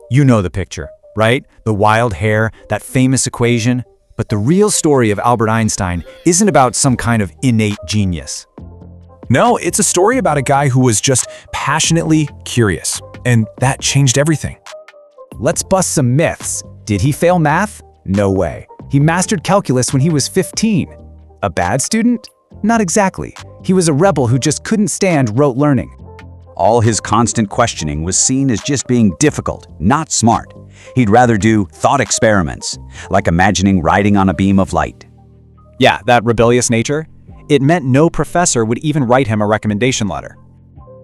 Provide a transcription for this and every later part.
You know the picture, right? The wild hair, that famous equation. But the real story of Albert Einstein isn't about some kind of innate genius. No, it's a story about a guy who was just passionately curious, and that changed everything. Let's bust some myths. Did he fail math? No way. He mastered calculus when he was 15. A bad student? Not exactly. He was a rebel who just couldn't stand rote learning. All his constant questioning was seen as just being difficult, not smart. He'd rather do thought experiments, like imagining riding on a beam of light. Yeah, that rebellious nature. It meant no professor would even write him a recommendation letter.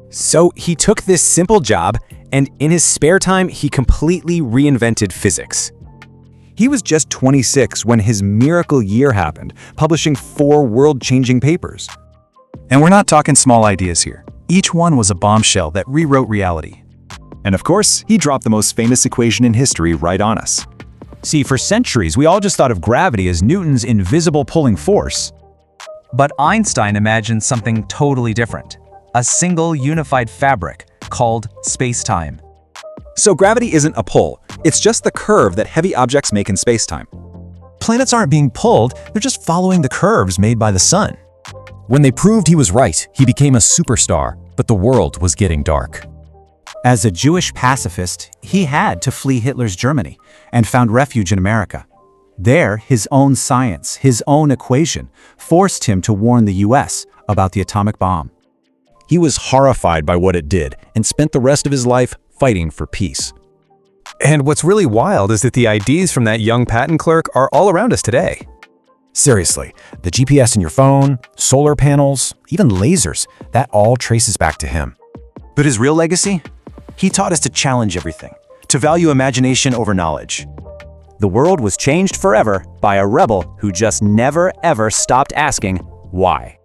So he took this simple job, and in his spare time, he completely reinvented physics. He was just 26 when his miracle year happened, publishing 4 world-changing papers. And we're not talking small ideas here. Each one was a bombshell that rewrote reality. And of course, he dropped the most famous equation in history right on us. See, for centuries, we all just thought of gravity as Newton's invisible pulling force. But Einstein imagined something totally different, a single unified fabric called spacetime. So gravity isn't a pull, it's just the curve that heavy objects make in spacetime. Planets aren't being pulled, they're just following the curves made by the sun. When they proved he was right, he became a superstar, but the world was getting dark. As a Jewish pacifist, he had to flee Hitler's Germany and found refuge in America. There, his own science, his own equation, forced him to warn the US about the atomic bomb. He was horrified by what it did and spent the rest of his life fighting for peace. And what's really wild is that the ideas from that young patent clerk are all around us today. Seriously, the GPS in your phone, solar panels, even lasers, that all traces back to him. But his real legacy? He taught us to challenge everything, to value imagination over knowledge. The world was changed forever by a rebel who just never ever stopped asking why.